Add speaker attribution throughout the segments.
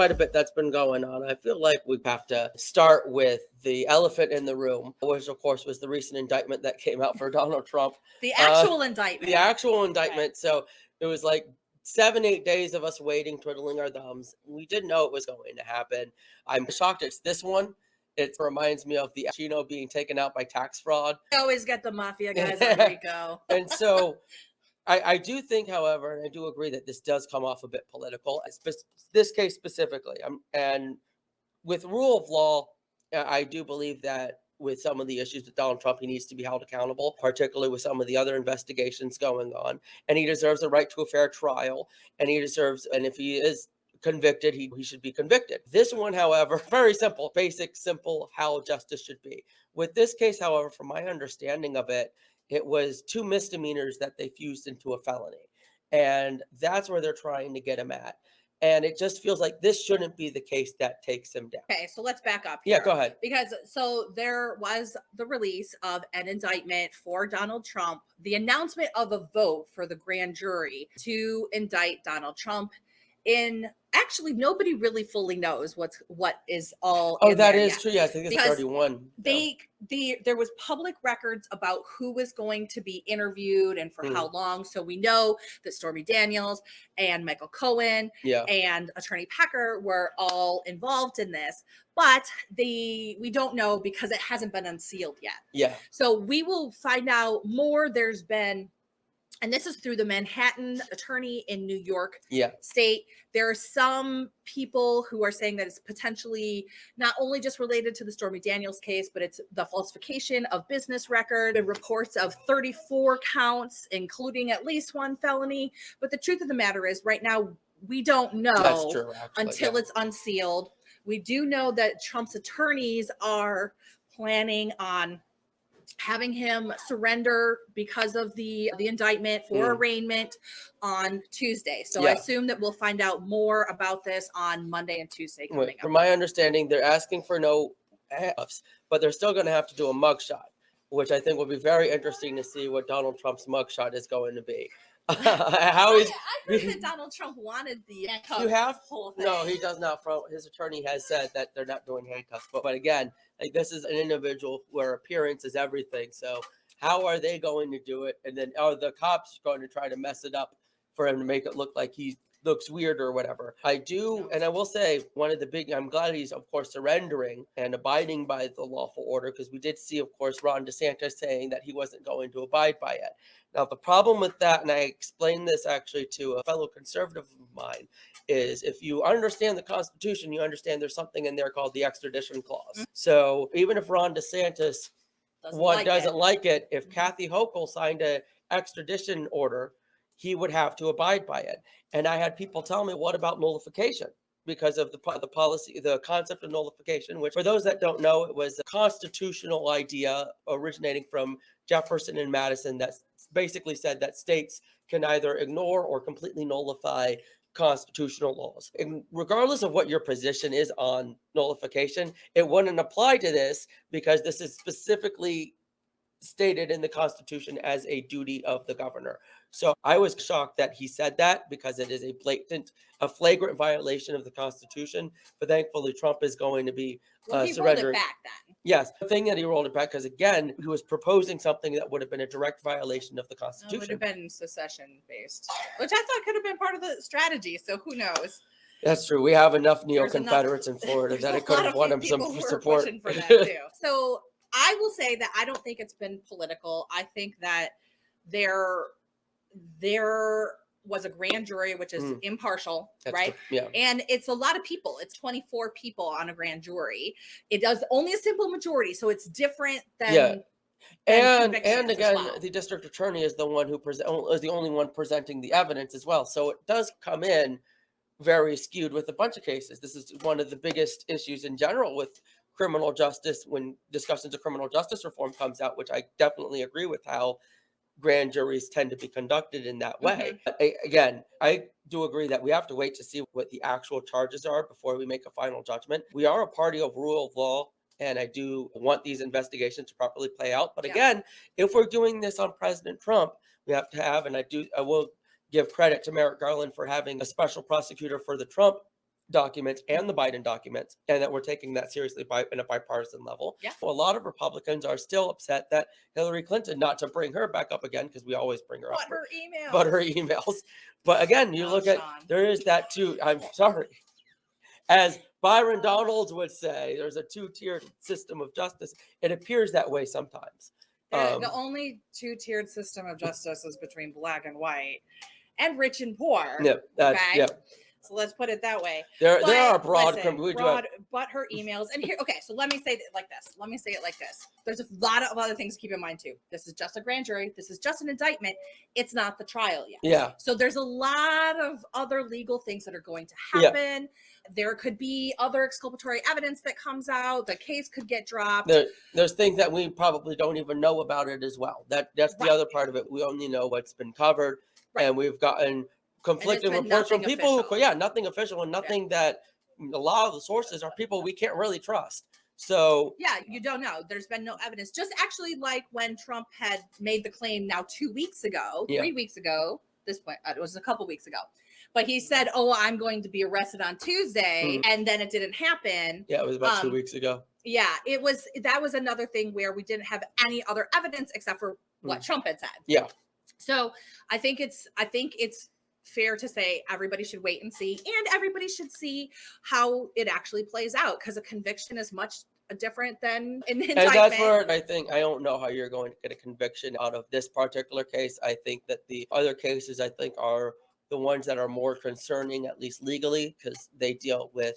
Speaker 1: quite a bit that's been going on. I feel like we have to start with the elephant in the room, which of course was the recent indictment that came out for Donald Trump.
Speaker 2: The actual indictment.
Speaker 1: The actual indictment.
Speaker 2: Okay.
Speaker 1: So it was like 7-8 days of us waiting, twiddling our thumbs. We didn't know it was going to happen. I'm shocked it's this one. It reminds me of the Chino being taken out by tax fraud.
Speaker 2: I always get the mafia guys on Rico.
Speaker 1: And so I do think, however, and I do agree that this does come off a bit political, this case specifically. And with rule of law, I do believe that with some of the issues with Donald Trump, he needs to be held accountable, particularly with some of the other investigations going on. And he deserves a right to a fair trial. And and if he is convicted, he should be convicted. This one, however, very simple, basic, simple, how justice should be. With this case, however, from my understanding of it, it was 2 misdemeanors that they fused into a felony. And that's where they're trying to get him at. And it just feels like this shouldn't be the case that takes him down.
Speaker 2: Okay, so let's back up here.
Speaker 1: Yeah, go ahead.
Speaker 2: Because so there was the release of an indictment for Donald Trump, the announcement of a vote for the grand jury to indict Donald Trump. Actually, nobody really fully knows what is all.
Speaker 1: Oh, that is true. Yeah, I think it's
Speaker 2: because
Speaker 1: 31.
Speaker 2: There was public records about who was going to be interviewed and for how long. So we know that Stormy Daniels and Michael Cohen and Attorney Pecker were all involved in this, but we don't know because it hasn't been unsealed yet.
Speaker 1: Yeah.
Speaker 2: So we will find out more. There's been. And this is through the Manhattan attorney in New York State. There are some people who are saying that it's potentially not only just related to the Stormy Daniels case, but it's the falsification of business record and reports of 34 counts, including at least 1 felony. But the truth of the matter is right now, we don't know.
Speaker 1: That's true, actually,
Speaker 2: until it's unsealed. We do know that Trump's attorneys are planning on having him surrender because of the indictment for arraignment on Tuesday. So I assume that we'll find out more about this on Monday and Tuesday coming up.
Speaker 1: From my understanding, they're asking for no handcuffs, but they're still going to have to do a mugshot, which I think will be very interesting to see what Donald Trump's mugshot is going to be.
Speaker 2: I heard that Donald Trump wanted the handcuffs.
Speaker 1: You have?
Speaker 2: Whole thing.
Speaker 1: No, he does not. His attorney has said that they're not doing handcuffs. But again, like, this is an individual where appearance is everything. So how are they going to do it? And then are the cops going to try to mess it up for him to make it look like he looks weird or whatever? I do, and I will say I'm glad he's, of course, surrendering and abiding by the lawful order, because we did see, of course, Ron DeSantis saying that he wasn't going to abide by it. Now, the problem with that, and I explained this actually to a fellow conservative of mine, is if you understand the Constitution, you understand there's something in there called the extradition clause. So even if Ron DeSantis doesn't like it, if Kathy Hochul signed an extradition order, he would have to abide by it. And I had people tell me, what about nullification? Because of the policy, the concept of nullification, which, for those that don't know, it was a constitutional idea originating from Jefferson and Madison that basically said that states can either ignore or completely nullify constitutional laws. And regardless of what your position is on nullification, it wouldn't apply to this, because this is specifically stated in the Constitution as a duty of the governor. So I was shocked that he said that, because it is a flagrant violation of the Constitution. But thankfully, Trump is going to be
Speaker 2: he
Speaker 1: surrendering.
Speaker 2: rolled it back then.
Speaker 1: Yes, the thing that he rolled it back, because again, he was proposing something that would have been a direct violation of the Constitution.
Speaker 2: It would have been secession based, which I thought could have been part of the strategy. So who knows?
Speaker 1: That's true. We have enough neo-Confederates in Florida that it could have won him some support.
Speaker 2: For that too. So I will say that I don't think it's been political. I think that there was a grand jury, which is impartial, right?
Speaker 1: Yeah.
Speaker 2: And it's a lot of people. It's 24 people on a grand jury. It does only a simple majority, so it's different than.
Speaker 1: And again, the district attorney is the one who is the only one presenting the evidence as well. So it does come in very skewed with a bunch of cases. This is one of the biggest issues in general with criminal justice when discussions of criminal justice reform comes out, which I definitely agree with, how grand juries tend to be conducted in that way. But again, I do agree that we have to wait to see what the actual charges are before we make a final judgment. We are a party of rule of law, and I do want these investigations to properly play out. But again, if we're doing this on President Trump, we have to have, and I will give credit to Merrick Garland for having a special prosecutor for the Trump documents and the Biden documents, and that we're taking that seriously in a bipartisan level.
Speaker 2: Yeah.
Speaker 1: Well, a lot of Republicans are still upset that Hillary Clinton, not to bring her back up again, because we always bring her up, but her emails. But again, you look at, there is that too. I'm sorry. As Byron Donalds would say, there's a two-tiered system of justice. It appears that way sometimes.
Speaker 2: The only two-tiered system of justice is between black and white and rich and poor.
Speaker 1: Yep.
Speaker 2: Okay.
Speaker 1: Yep.
Speaker 2: So let's put it that way.
Speaker 1: There are broad,
Speaker 2: but her emails, and here, okay, so let me say it like this. There's a lot of other things to keep in mind too. This is just a grand jury. This is just an indictment. It's not the trial yet.
Speaker 1: Yeah.
Speaker 2: So there's a lot of other legal things that are going to happen. Yeah. There could be other exculpatory evidence that comes out. The case could get dropped.
Speaker 1: There's things that we probably don't even know about it as well. That's the other part of it. We only know what's been covered, and we've gotten conflicting reports from people who, nothing official, and nothing that a lot of the sources are people we can't really trust. So
Speaker 2: you don't know. There's been no evidence. Just actually like when Trump had made the claim now 2 weeks ago, 3 weeks ago, this point, it was a couple weeks ago, but he said, "Oh, I'm going to be arrested on Tuesday," and then it didn't happen.
Speaker 1: Yeah, it was about 2 weeks ago.
Speaker 2: Yeah, that was another thing where we didn't have any other evidence except for what Trump had said.
Speaker 1: Yeah.
Speaker 2: So I think it's fair to say everybody should wait and see, and everybody should see how it actually plays out, because a conviction is much different than an indictment.
Speaker 1: And that's where I don't know how you're going to get a conviction out of this particular case. I think that the other cases are the ones that are more concerning, at least legally, because they deal with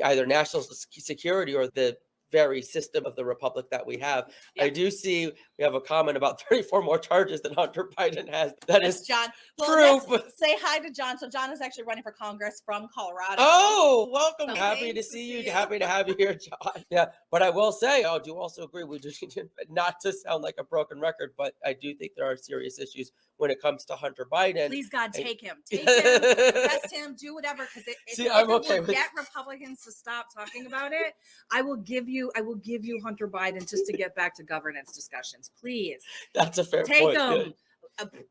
Speaker 1: either national security or the very system of the republic that we have. I do see we have a comment about 34 more charges than Hunter Biden has. That's
Speaker 2: John.
Speaker 1: Well,
Speaker 2: let's say hi to John. So John is actually running for Congress from Colorado.
Speaker 1: Oh, welcome. So happy to see you. Happy to have you here, John. Yeah, but I will say, I do also agree, we do not to sound like a broken record, but I do think there are serious issues when it comes to Hunter Biden.
Speaker 2: Please, God, take him. Arrest him, do whatever, because if it will get Republicans to stop talking about it, I will give you Hunter Biden just to get back to governance discussions. Please.
Speaker 1: That's a fair
Speaker 2: point.
Speaker 1: Take
Speaker 2: him.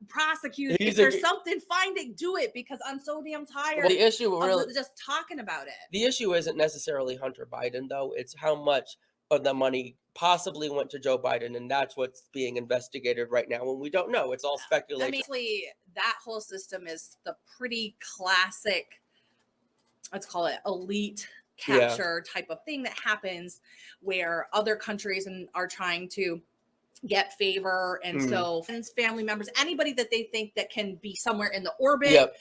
Speaker 2: Prosecute. If there's something, find it, do it, because I'm so damn tired.
Speaker 1: Well, the issue
Speaker 2: of just talking about it.
Speaker 1: The issue isn't necessarily Hunter Biden, though. It's how much of the money possibly went to Joe Biden, and that's what's being investigated right now. And we don't know. It's all speculation.
Speaker 2: I mean, that whole system is the pretty classic, let's call it elite capture type of thing that happens where other countries are trying to get favor, and so friends, family members, anybody that they think that can be somewhere in the orbit,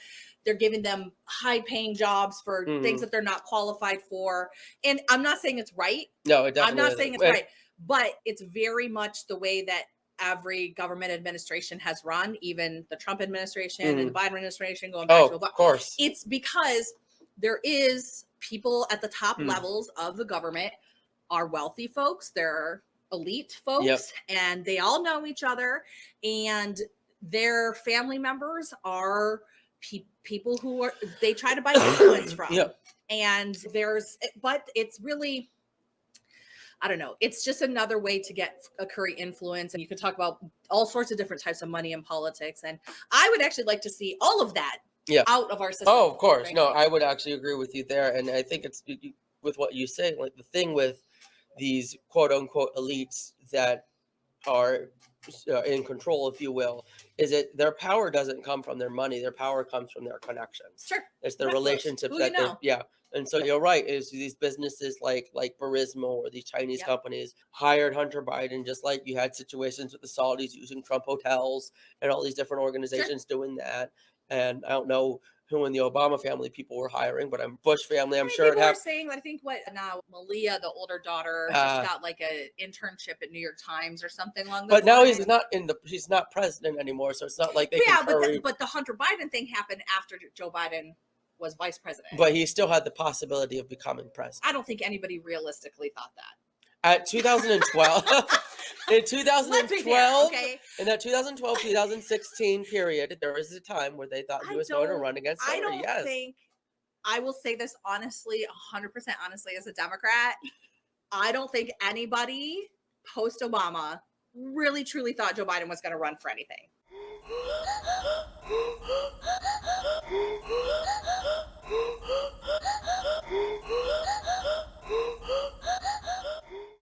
Speaker 2: they're giving them high-paying jobs for things that they're not qualified for. And I'm not saying it's right.
Speaker 1: No, it definitely
Speaker 2: I'm not saying it's right, but it's very much the way that every government administration has run, even the Trump administration and the Biden administration going back to Obama.
Speaker 1: Of course.
Speaker 2: It's because there is people at the top levels of the government are wealthy folks. They're elite folks, and they all know each other, and their family members are people who they try to buy influence from. And but it's really, I don't know, it's just another way to curry influence. And you can talk about all sorts of different types of money in politics, and I would actually like to see all of that out of our system.
Speaker 1: Oh, of course. No, I would actually agree with you there. And I think it's with what you say, like the thing with these quote unquote elites that are in control, if you will, is that their power doesn't come from their money. Their power comes from their connections.
Speaker 2: Sure.
Speaker 1: It's their relationships And so you're right, is these businesses like Burisma or these Chinese companies hired Hunter Biden, just like you had situations with the Saudis using Trump hotels and all these different organizations doing that. And I don't know who in the Obama family people were hiring, but I'm Bush family. I'm sure
Speaker 2: people are saying, I think Malia, the older daughter, just got like an internship at New York Times or something along those lines.
Speaker 1: But now he's not president anymore, so it's not like they can
Speaker 2: but the Hunter Biden thing happened after Joe Biden was vice president.
Speaker 1: But he still had the possibility of becoming president.
Speaker 2: I don't think anybody realistically thought that.
Speaker 1: At 2012, in 2012, in that 2012-2016 period, there was a time where they thought he was going to run against Hillary.
Speaker 2: I will say this honestly, 100% honestly, as a Democrat, I don't think anybody post-Obama really truly thought Joe Biden was going to run for anything.